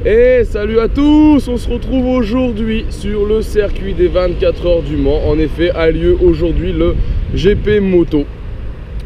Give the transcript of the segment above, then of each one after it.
Et salut à tous, on se retrouve aujourd'hui sur le circuit des 24 heures du Mans. En effet, a lieu aujourd'hui le GP moto.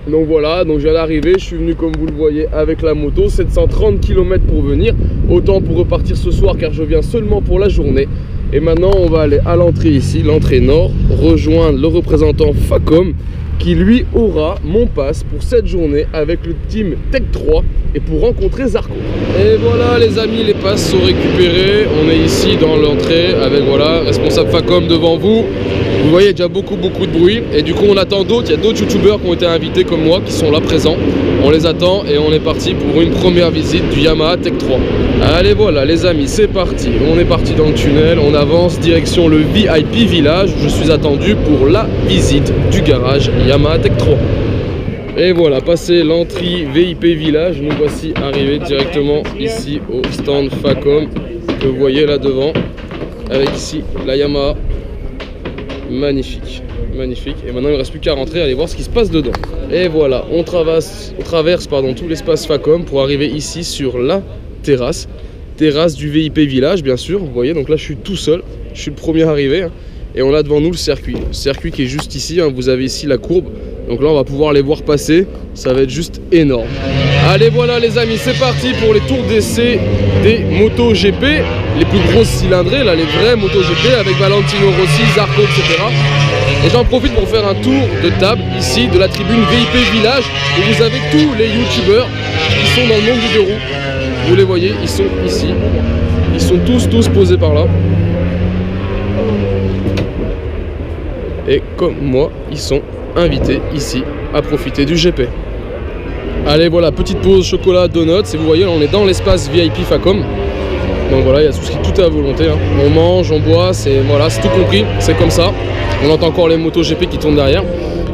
Donc voilà, donc je viens d'arriver, je suis venu comme vous le voyez avec la moto, 730 km pour venir. Autant pour repartir ce soir car je viens seulement pour la journée. Et maintenant on va aller à l'entrée ici, l'entrée nord, rejoindre le représentant Facom qui lui aura mon pass pour cette journée avec le team Tech 3 et pour rencontrer Zarco. Et voilà les amis, les passes sont récupérées. On est ici dans l'entrée avec voilà, responsable Facom devant vous. Vous voyez déjà beaucoup de bruit et du coup on attend d'autres, il y a d'autres youtubeurs qui ont été invités comme moi qui sont là présents. On les attend et on est parti pour une première visite du Yamaha Tech 3. Allez voilà les amis, c'est parti. On est parti dans le tunnel, on avance direction le VIP Village où je suis attendu pour la visite du garage Yamaha Tech 3. Et voilà, passé l'entrée VIP Village, nous voici arrivés directement ici au stand Facom que vous voyez là devant avec ici la Yamaha. Magnifique, magnifique. Et maintenant il ne reste plus qu'à rentrer, aller voir ce qui se passe dedans. Et voilà, on traverse tout l'espace Facom pour arriver ici sur la terrasse du VIP Village bien sûr. Vous voyez, donc là je suis tout seul, je suis le premier arrivé hein. Et on a devant nous le circuit qui est juste ici hein. Vous avez ici la courbe, donc là on va pouvoir les voir passer, ça va être juste énorme. Allez voilà les amis, c'est parti pour les tours d'essai des motos GP, les plus grosses cylindrées, là les vraies motos GP avec Valentino Rossi, Zarco, etc. Et j'en profite pour faire un tour de table ici de la tribune VIP Village où vous avez tous les youtubeurs qui sont dans le monde du deux roues. Vous les voyez, ils sont ici, ils sont tous posés par là. Et comme moi, ils sont invités ici à profiter du GP. Allez voilà, petite pause chocolat donuts et vous voyez on est dans l'espace VIP Facom. Donc voilà, il y a tout est à volonté hein. On mange, on boit, c'est voilà, c'est tout compris, c'est comme ça. On entend encore les motos GP qui tournent derrière.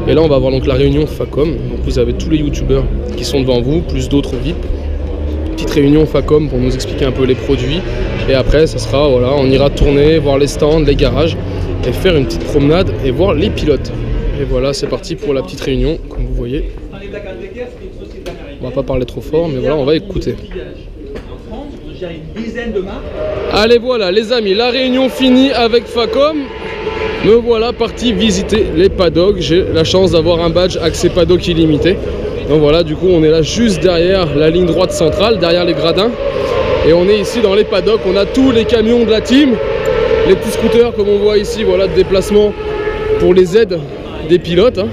Et là on va avoir donc la réunion Facom. Donc vous avez tous les youtubeurs qui sont devant vous, plus d'autres VIP. Petite réunion Facom pour nous expliquer un peu les produits. Et après ça sera voilà, on ira tourner, voir les stands, les garages et faire une petite promenade et voir les pilotes. Et voilà, c'est parti pour la petite réunion, comme vous voyez. On va pas parler trop fort, mais voilà, on va écouter. Allez voilà les amis, la réunion finie avec Facom. Me voilà parti visiter les paddocks. J'ai la chance d'avoir un badge accès paddock illimité. Donc voilà, du coup on est là juste derrière la ligne droite centrale, derrière les gradins. Et on est ici dans les paddocks, on a tous les camions de la team. Les petits scooters comme on voit ici, voilà, de déplacement pour les aides des pilotes hein.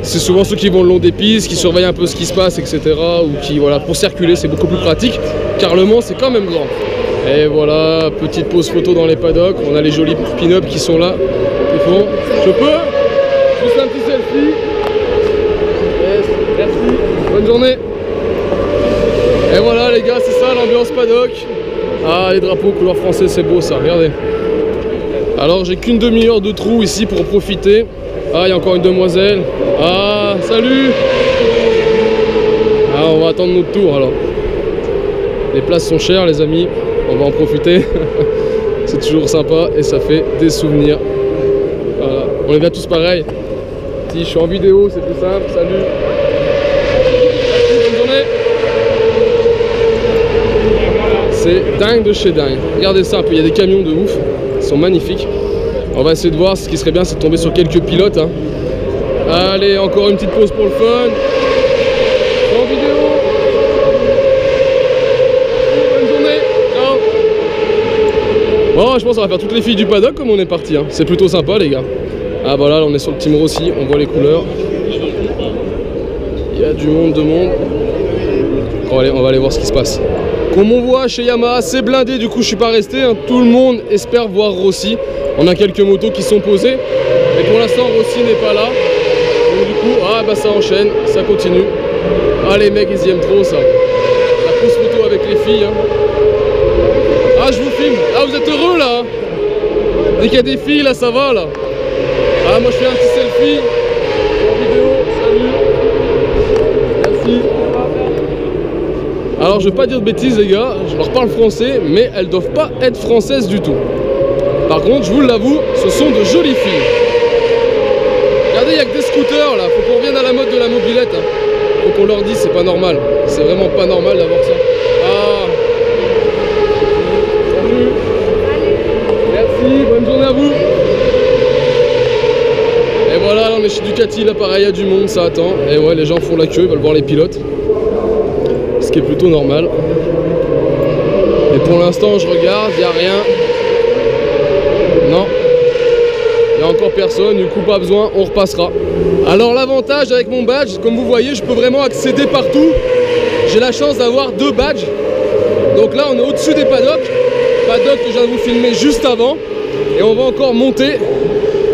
C'est souvent ceux qui vont le long des pistes, qui surveillent un peu ce qui se passe, etc. Ou qui, voilà, pour circuler, c'est beaucoup plus pratique, car le Mans, c'est quand même grand. Et voilà, petite pause photo dans les paddocks. On a les jolis pin-up qui sont là. Ils font, je peux juste un petit selfie. Yes, merci, bonne journée. Et voilà les gars, c'est ça l'ambiance paddock. Ah, les drapeaux couleur français, c'est beau ça, regardez. Alors, j'ai qu'une demi-heure de trou ici pour profiter. Ah, il y a encore une demoiselle. Ah, salut. Ah, on va attendre notre tour alors. Les places sont chères les amis, on va en profiter. C'est toujours sympa et ça fait des souvenirs. Voilà. On les vient tous pareil. Si je suis en vidéo, c'est plus simple. Salut. Bonne journée. C'est dingue de chez dingue. Regardez ça un peu, il y a des camions de ouf. Ils sont magnifiques. On va essayer de voir, ce qui serait bien c'est de tomber sur quelques pilotes hein. Allez, encore une petite pause pour le fun. En vidéo. Bonne journée. Ciao. Bon, je pense qu'on va faire toutes les filles du paddock comme on est parti hein. C'est plutôt sympa les gars. Ah voilà, là on est sur le team Rossi, on voit les couleurs. Il y a du monde, Bon, allez, on va aller voir ce qui se passe. Comme on voit chez Yamaha, c'est blindé, du coup je suis pas resté hein. Tout le monde espère voir Rossi. On a quelques motos qui sont posées, mais pour l'instant Rossi n'est pas là. Donc du coup, ah bah ça enchaîne, ça continue. Ah les mecs ils y aiment trop ça. La pose photo avec les filles hein. Ah je vous filme. Ah vous êtes heureux là. Dès qu'il y a des filles là ça va là. Ah moi je fais un petit selfie. En vidéo, salut. Merci. Alors je vais pas dire de bêtises les gars, je leur parle français, mais elles doivent pas être françaises du tout. Par contre, je vous l'avoue, ce sont de jolies filles. Regardez, il n'y a que des scooters là, faut qu'on revienne à la mode de la mobilette. Hein. Faut qu'on leur dise, c'est pas normal. C'est vraiment pas normal d'avoir ça. Ah, sortie, là pareil, il y a du monde, ça attend. Et ouais, les gens font la queue, ils veulent voir les pilotes. Ce qui est plutôt normal. Et pour l'instant, je regarde, il n'y a rien. Non. Il n'y a encore personne, du coup pas besoin, on repassera. Alors l'avantage avec mon badge, comme vous voyez, je peux vraiment accéder partout. J'ai la chance d'avoir 2 badges. Donc là, on est au-dessus des paddocks. Paddock que je viens de vous filmer juste avant. Et on va encore monter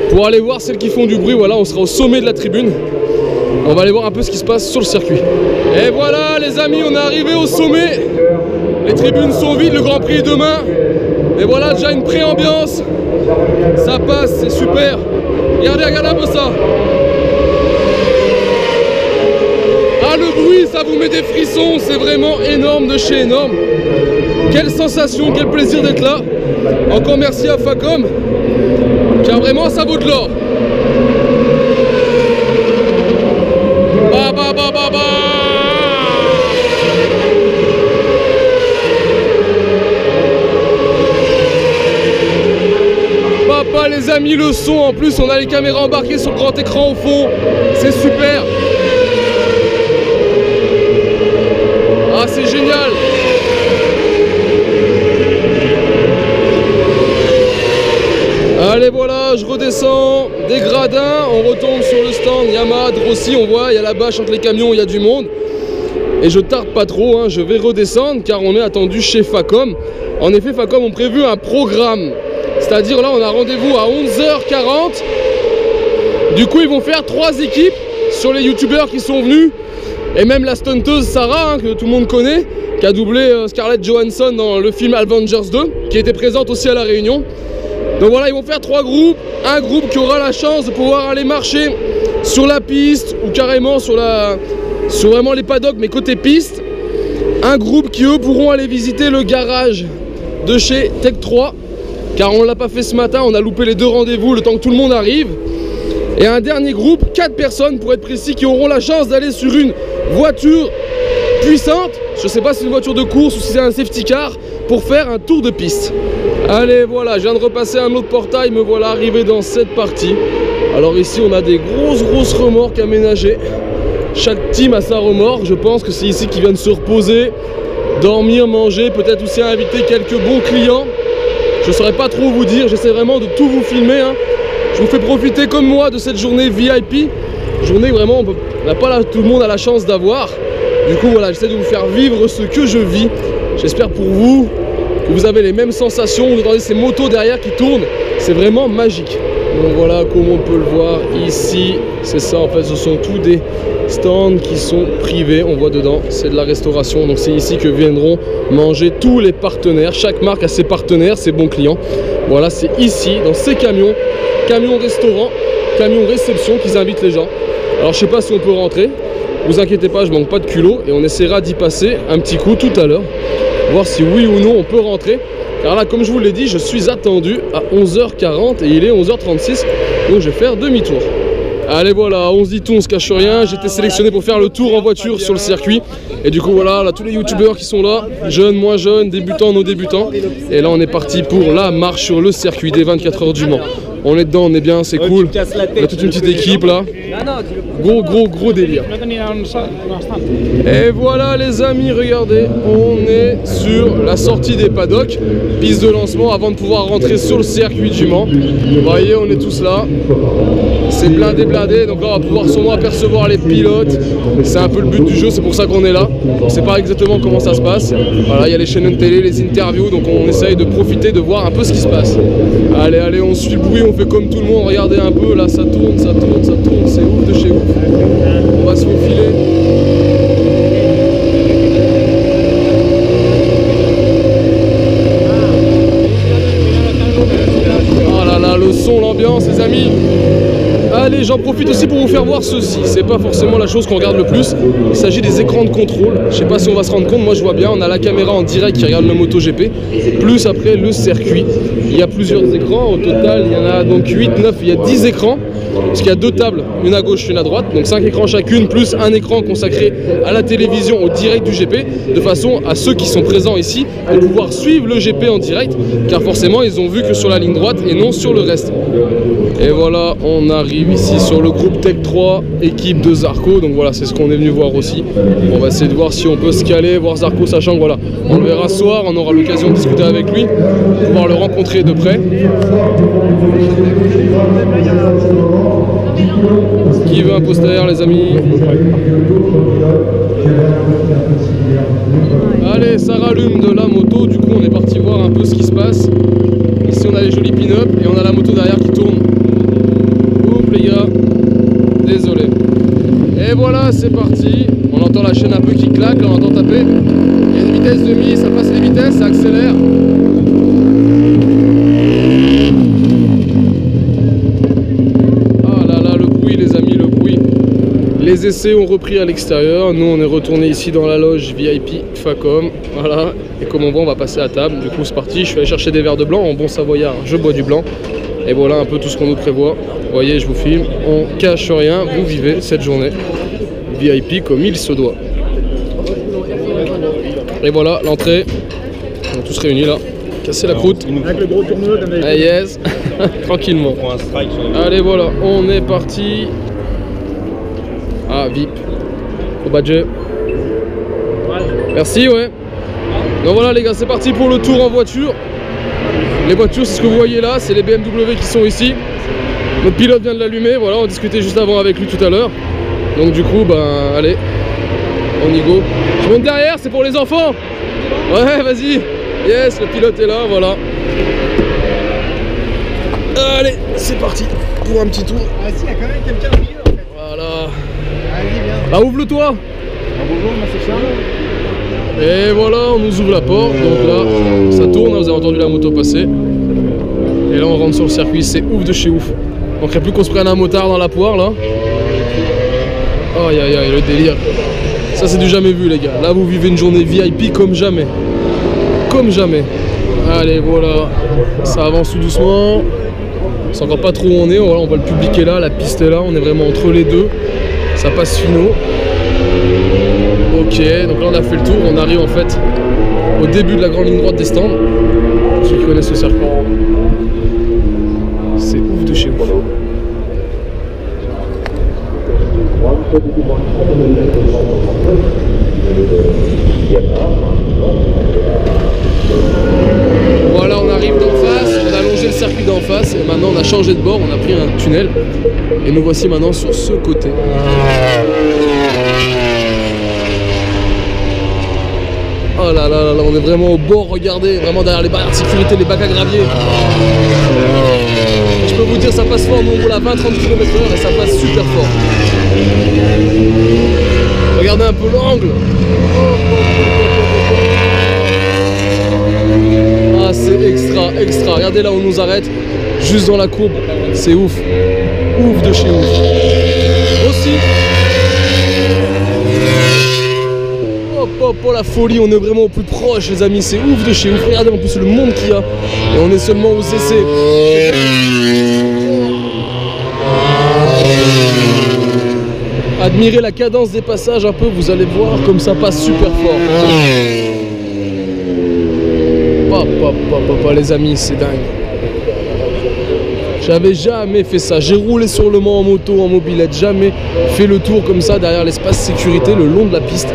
pour aller voir celles qui font du bruit. Voilà, on sera au sommet de la tribune. On va aller voir un peu ce qui se passe sur le circuit. Et voilà les amis, on est arrivé au sommet. Les tribunes sont vides, le Grand Prix est demain. Et voilà déjà une pré-ambiance. Ça passe, c'est super. Regardez un peu ça. Ah, le bruit, ça vous met des frissons. C'est vraiment énorme de chez énorme. Quelle sensation, quel plaisir d'être là. Encore merci à Facom, car vraiment ça vaut de l'or. Papa les amis, le son en plus, on a les caméras embarquées sur le grand écran au fond, c'est super. Ah, c'est génial. Allez voilà, je redescends des gradins, on retombe sur le stand Yamaha, Rossi, on voit, il y a la bâche entre les camions, il y a du monde. Et je tarde pas trop, hein, je vais redescendre car on est attendu chez Facom. En effet, Facom ont prévu un programme. C'est-à-dire là, on a rendez-vous à 11h40. Du coup, ils vont faire 3 équipes sur les youtubeurs qui sont venus. Et même la stunteuse Sarah, hein, que tout le monde connaît, qui a doublé Scarlett Johansson dans le film Avengers 2, qui était présente aussi à la Réunion. Donc voilà, ils vont faire 3 groupes. Un groupe qui aura la chance de pouvoir aller marcher sur la piste ou carrément sur vraiment les paddocks, mais côté piste. Un groupe qui eux pourront aller visiter le garage de chez Tech 3, car on ne l'a pas fait ce matin, on a loupé les 2 rendez-vous le temps que tout le monde arrive. Et un dernier groupe, 4 personnes pour être précis, qui auront la chance d'aller sur une voiture puissante. Je ne sais pas si c'est une voiture de course ou si c'est un safety car, pour faire un tour de piste. Allez voilà, je viens de repasser un autre portail, me voilà arrivé dans cette partie. Alors ici on a des grosses remorques aménagées. Chaque team a sa remorque, je pense que c'est ici qu'ils viennent se reposer, dormir, manger, peut-être aussi inviter quelques bons clients. Je ne saurais pas trop vous dire, j'essaie vraiment de tout vous filmer, hein. Je vous fais profiter comme moi de cette journée VIP. Journée vraiment, tout le monde a la chance d'avoir. Du coup voilà, j'essaie de vous faire vivre ce que je vis. J'espère pour vous que vous avez les mêmes sensations. Vous entendez ces motos derrière qui tournent, c'est vraiment magique. Donc voilà, comme on peut le voir ici, c'est ça en fait, ce sont tous des stands qui sont privés, on voit dedans, c'est de la restauration. Donc c'est ici que viendront manger tous les partenaires. Chaque marque a ses partenaires, ses bons clients. Voilà, c'est ici, dans ces camions restaurant, camions réception, qu'ils invitent les gens. Alors je sais pas si on peut rentrer, vous inquiétez pas, je manque pas de culot et on essaiera d'y passer un petit coup tout à l'heure, voir si oui ou non on peut rentrer. Car là, comme je vous l'ai dit, je suis attendu à 11h40 et il est 11h36, donc je vais faire demi-tour. Allez voilà, on se dit tout, on se cache rien. J'étais sélectionné pour faire le tour en voiture sur le circuit. Et du coup voilà, là, tous les youtubeurs qui sont là, jeunes, moins jeunes, débutants, nos débutants. Et là on est parti pour la marche sur le circuit des 24 heures du Mans. On est dedans, on est bien, c'est cool. On a toute une petite équipe là. Gros délire. Et voilà les amis, regardez, on est sur la sortie des paddocks, piste de lancement avant de pouvoir rentrer sur le circuit du Mans. Vous voyez, on est tous là. C'est blindé, donc là on va pouvoir sûrement apercevoir les pilotes. C'est un peu le but du jeu, c'est pour ça qu'on est là. On ne sait pas exactement comment ça se passe. Voilà, il y a les chaînes de télé, les interviews, donc on essaye de profiter, de voir un peu ce qui se passe. Allez, on suit le bruit, on fait comme tout le monde, regardez un peu, là ça tourne, c'est ouf de chez ouf. On va se faufiler. Oh là là, le son, l'ambiance, les amis. Allez, j'en profite aussi pour vous faire voir ceci. C'est pas forcément la chose qu'on regarde le plus. Il s'agit des écrans de contrôle. Je sais pas si on va se rendre compte, moi je vois bien. On a la caméra en direct qui regarde le MotoGP, plus après le circuit. Il y a plusieurs écrans. Au total, il y en a donc 8, 9, il y a 10 écrans. Parce qu'il y a 2 tables, une à gauche, une à droite. Donc 5 écrans chacune, plus un écran consacré à la télévision, au direct du GP. De façon à ceux qui sont présents ici de pouvoir suivre le GP en direct. Car forcément, ils ont vu que sur la ligne droite et non sur le reste. Et voilà, on arrive arrive ici sur le groupe Tech 3, équipe de Zarco. Donc voilà, c'est ce qu'on est venu voir aussi. On va essayer de voir si on peut se caler, voir Zarco, sachant que voilà, on le verra ce soir, on aura l'occasion de discuter avec lui, pouvoir le rencontrer de près. Qui veut un poster, les amis? Allez, ça rallume de la moto, du coup on est parti voir un peu ce qui se passe. Ici on a les jolis pin-up et on a la moto derrière qui tourne. Oups les gars, désolé. Et voilà, c'est parti. On entend la chaîne un peu qui claque, là on entend taper. Il y a une vitesse demi, ça passe les vitesses, ça accélère. Ah là là, le bruit les amis, le bruit. Les essais ont repris à l'extérieur. Nous on est retourné ici dans la loge VIP Facom. Voilà. Et comme on voit, on va passer à table. Du coup c'est parti. Je suis allé chercher des verres de blanc. En bon savoyard, je bois du blanc. Et voilà un peu tout ce qu'on nous prévoit. Vous voyez, je vous filme. On cache rien. Vous vivez cette journée VIP comme il se doit. Et voilà l'entrée. On est tous réunis là. Casser la croûte. Avec le gros tournoi d'un ah, yes. Tranquillement. Allez voilà, on est parti. Ah, VIP. Au budget. Merci, ouais. Donc voilà les gars, c'est parti pour le tour en voiture. Les voitures, c'est ce que vous voyez là, c'est les BMW qui sont ici. Notre pilote vient de l'allumer, voilà, on discutait juste avant avec lui tout à l'heure. Donc du coup, ben allez, on y go. Je monte derrière, c'est pour les enfants. Ouais, vas-y. Yes, le pilote est là, voilà. Allez, c'est parti pour un petit tour. Ah si, il y a quand même quelqu'un au milieu en fait. Voilà. Allez, viens. Ah, ouvre-le toi. Ah, bonjour, moi c'est Charles. Et voilà, on nous ouvre la porte, donc là, ça tourne, vous avez entendu la moto passer. Et là, on rentre sur le circuit, c'est ouf de chez ouf. On ne plus qu'on se prenne un motard dans la poire, là. Aïe, aïe, aïe, le délire. Ça, c'est du jamais vu, les gars. Là, vous vivez une journée VIP comme jamais. Comme jamais. Allez, voilà. Ça avance tout doucement. C'est encore pas trop où on est. Voilà, on voit le public est là, la piste est là. On est vraiment entre les deux. Ça passe finaux. Ok, donc là on a fait le tour, on arrive en fait au début de la grande ligne droite des stands, pour ceux qui connaissent ce circuit. C'est ouf de chez ouf. Voilà, on arrive d'en face, on a longé le circuit d'en face et maintenant on a changé de bord, on a pris un tunnel et nous voici maintenant sur ce côté. Oh là là là là, on est vraiment au bord, regardez, vraiment derrière les barrières de sécurité, les bacs à gravier. Je peux vous dire, ça passe fort, nous on roule à 20-30 km/h et ça passe super fort. Regardez un peu l'angle. Ah, c'est extra, extra. Regardez là où on nous arrête, juste dans la courbe, c'est ouf. Ouf de chez ouf. Aussi. Oh la folie, on est vraiment au plus proche les amis, c'est ouf de chez ouf. Regardez en plus le monde qu'il y a. Et on est seulement aux essais. Admirez la cadence des passages un peu, vous allez voir comme ça passe super fort. Les amis, c'est dingue. J'avais jamais fait ça. J'ai roulé sur le Mans en moto, en mobilette, jamais fait le tour comme ça derrière l'espace sécurité le long de la piste.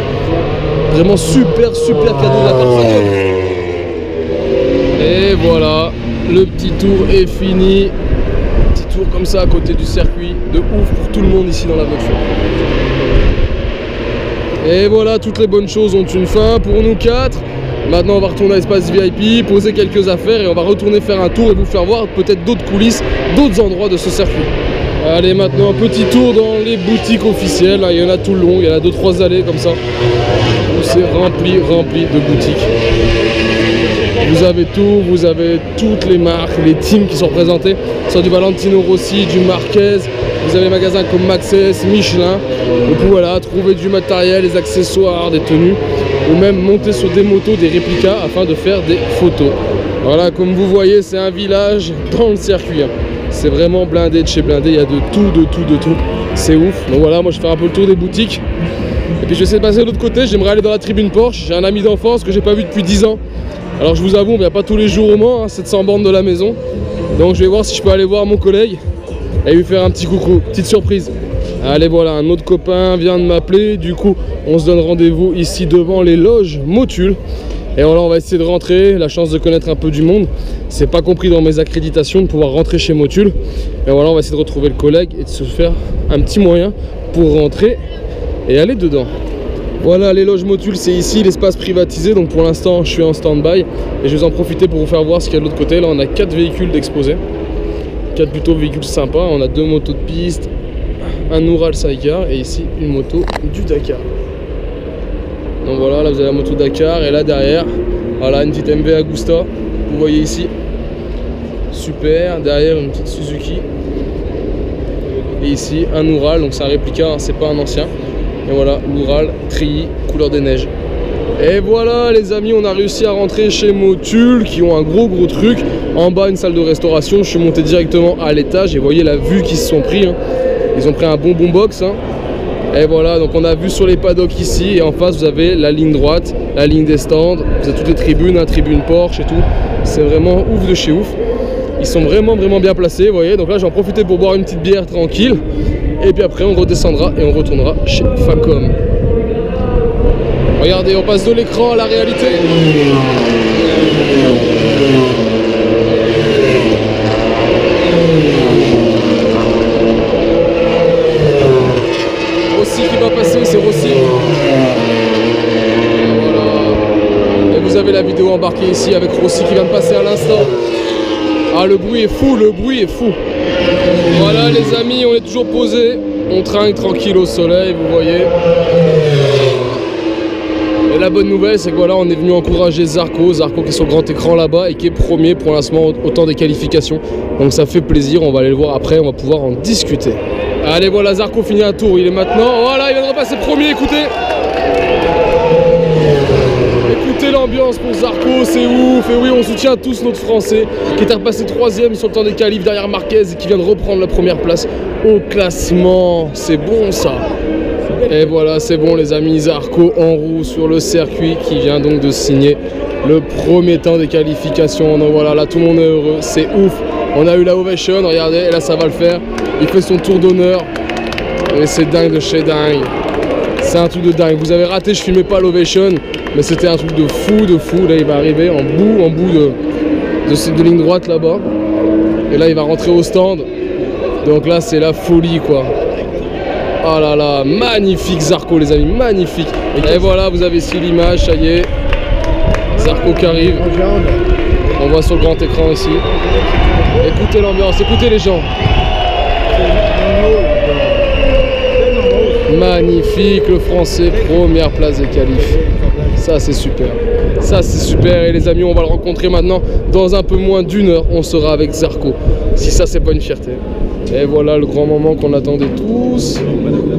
Vraiment super cadeau de la part de Facom. Et voilà, le petit tour est fini. Petit tour comme ça à côté du circuit, de ouf pour tout le monde ici dans la voiture. Et voilà, toutes les bonnes choses ont une fin pour nous quatre. Maintenant on va retourner à l'espace VIP, poser quelques affaires et on va retourner faire un tour et vous faire voir peut-être d'autres coulisses, d'autres endroits de ce circuit. Allez, maintenant un petit tour dans les boutiques officielles, il y en a tout le long, il y en a 2-3 allées comme ça. C'est rempli de boutiques. Vous avez tout, vous avez toutes les marques, les teams qui sont représentés, soit du Valentino Rossi, du Marquez, vous avez des magasins comme Maxxis, Michelin, donc voilà, trouver du matériel, des accessoires, des tenues, ou même monter sur des motos, des réplicas afin de faire des photos. Voilà, comme vous voyez, c'est un village dans le circuit. C'est vraiment blindé de chez blindé, il y a de tout. C'est ouf. Donc voilà, moi je fais un peu le tour des boutiques. Et puis je vais essayer de passer de l'autre côté, j'aimerais aller dans la tribune Porsche. J'ai un ami d'enfance que j'ai pas vu depuis 10 ans. Alors je vous avoue, on vient pas tous les jours au Mans, 700 bornes de la maison. Donc je vais voir si je peux aller voir mon collègue et lui faire un petit coucou, petite surprise. Allez voilà, un autre copain vient de m'appeler, du coup on se donne rendez-vous ici devant les loges Motul. Et voilà, on va essayer de rentrer, la chance de connaître un peu du monde. C'est pas compris dans mes accréditations de pouvoir rentrer chez Motul. Et voilà, on va essayer de retrouver le collègue et de se faire un petit moyen pour rentrer et aller dedans. Voilà, les loges Motul, c'est ici, l'espace privatisé. Donc pour l'instant, je suis en stand-by. Et je vais en profiter pour vous faire voir ce qu'il y a de l'autre côté. Là, on a 4 véhicules d'exposés. 4 plutôt véhicules sympas. On a 2 motos de piste, un Ural Sidecar et ici une moto du Dakar. Donc voilà, là vous avez la moto Dakar et là derrière, voilà une petite MV Agusta, vous voyez ici. Super, derrière une petite Suzuki. Et ici un Ural, donc c'est un réplica, hein, c'est pas un ancien. Et voilà, l'Ural treillis, couleur des neiges. Et voilà les amis, on a réussi à rentrer chez Motul qui ont un gros truc. En bas une salle de restauration, je suis monté directement à l'étage et vous voyez la vue qu'ils se sont pris. Hein. Ils ont pris un bon box. Hein. Et voilà, donc on a vu sur les paddocks ici et en face vous avez la ligne droite, la ligne des stands, vous avez toutes les tribunes, hein, tribune Porsche et tout. C'est vraiment ouf de chez ouf. Ils sont vraiment bien placés, vous voyez. Donc là j'en profite pour boire une petite bière tranquille. Et puis après on redescendra et on retournera chez Facom. Regardez, on passe de l'écran à la réalité. Rossi qui va passer, c'est Rossi. Voilà. Et vous avez la vidéo embarquée ici avec Rossi qui vient de passer à l'instant. Ah, le bruit est fou, le bruit est fou. Voilà les amis, on est toujours posé. On trinque tranquille au soleil, vous voyez. Et la bonne nouvelle, c'est que voilà, on est venu encourager Zarco qui est sur le grand écran là-bas et qui est premier pour l'instant au temps des qualifications. Donc ça fait plaisir, on va aller le voir après, on va pouvoir en discuter. Allez voilà, Zarco finit un tour, il est maintenant, voilà, il vient de repasser premier, écoutez. Écoutez l'ambiance pour Zarco, c'est ouf. Et oui, on soutient tous notre Français qui est repassé 3ème sur le temps des qualifs derrière Marquez et qui vient de reprendre la première place au classement. C'est bon ça. Et voilà, c'est bon les amis, Zarco en roue sur le circuit qui vient donc de signer le premier temps des qualifications. Donc voilà, là tout le monde est heureux, c'est ouf. On a eu la ovation, regardez, et là ça va le faire. Il fait son tour d'honneur. Et c'est dingue de chez dingue. C'est un truc de dingue. Vous avez raté, je filmais pas l'ovation, mais c'était un truc de fou, de fou. Là il va arriver en bout de ligne droite là-bas. Et là il va rentrer au stand. Donc là c'est la folie quoi. Oh là là, magnifique Zarco les amis, magnifique. Et voilà, vous avez ici l'image, ça y est. Zarco qui arrive. On voit sur le grand écran ici. Écoutez l'ambiance, écoutez les gens. Magnifique, le français, première place des qualifs. Ça c'est super. Ça c'est super et les amis, on va le rencontrer maintenant dans un peu moins d'1 heure. On sera avec Zarco. Si ça c'est pas une fierté. Et voilà le grand moment qu'on attendait tous.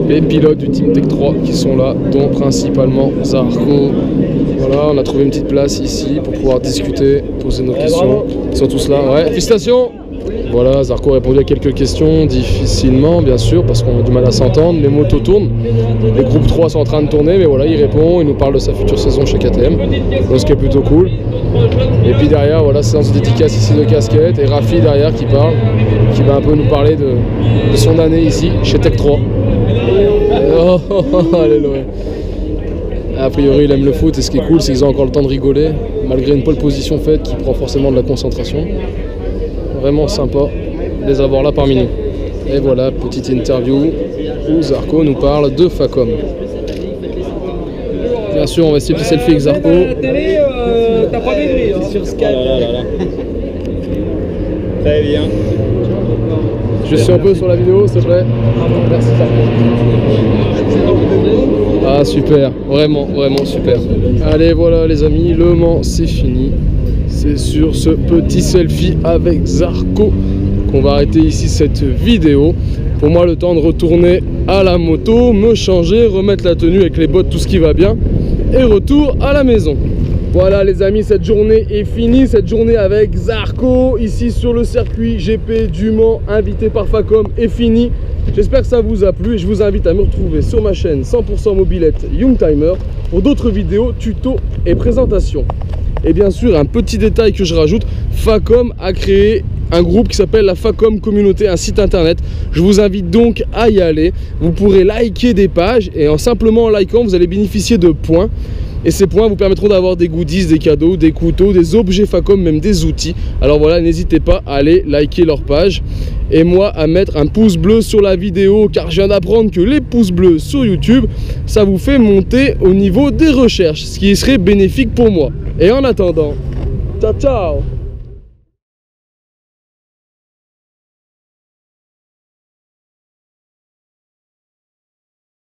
Les pilotes du Team Tech 3 qui sont là, dont principalement Zarco. Voilà, on a trouvé une petite place ici pour pouvoir discuter, poser nos questions. Ils sont tous là. Ouais, félicitations. Voilà, Zarco a répondu à quelques questions, difficilement bien sûr, parce qu'on a du mal à s'entendre. Les motos tournent, les groupes 3 sont en train de tourner, mais voilà, il répond, il nous parle de sa future saison chez KTM, donc ce qui est plutôt cool. Et puis derrière, voilà, séance de dédicace ici de casquette, et Rafi derrière qui parle, qui va un peu nous parler de son année ici, chez Tech 3. Oh, alléluia. A priori, il aime le foot, et ce qui est cool, c'est qu'ils ont encore le temps de rigoler, malgré une pole position faite qui prend forcément de la concentration. Vraiment sympa de les avoir là parmi nous. Et voilà, petite interview où Zarco nous parle de Facom. Bien sûr, on va essayer de selfie avec Zarco. Sur Skype. Très bien. Je suis un peu sur la vidéo, s'il te plaît. Merci Zarco. Ah super, vraiment super. Allez voilà les amis, Le Mans c'est fini. C'est sur ce petit selfie avec Zarco qu'on va arrêter ici cette vidéo. Pour moi, le temps de retourner à la moto, me changer, remettre la tenue avec les bottes, tout ce qui va bien. Et retour à la maison. Voilà les amis, cette journée est finie. Cette journée avec Zarco, ici sur le circuit GP du Mans, invité par Facom, est finie. J'espère que ça vous a plu et je vous invite à me retrouver sur ma chaîne 100% mobilette Youngtimer pour d'autres vidéos, tutos et présentations. Et bien sûr, un petit détail que je rajoute, Facom a créé un groupe qui s'appelle la Facom Communauté, un site internet. Je vous invite donc à y aller. Vous pourrez liker des pages et en simplement likant, vous allez bénéficier de points. Et ces points vous permettront d'avoir des goodies, des cadeaux, des couteaux, des objets Facom, même des outils. Alors voilà, n'hésitez pas à aller liker leur page. Et moi à mettre un pouce bleu sur la vidéo, car je viens d'apprendre que les pouces bleus sur YouTube, ça vous fait monter au niveau des recherches, ce qui serait bénéfique pour moi. Et en attendant, ciao ciao!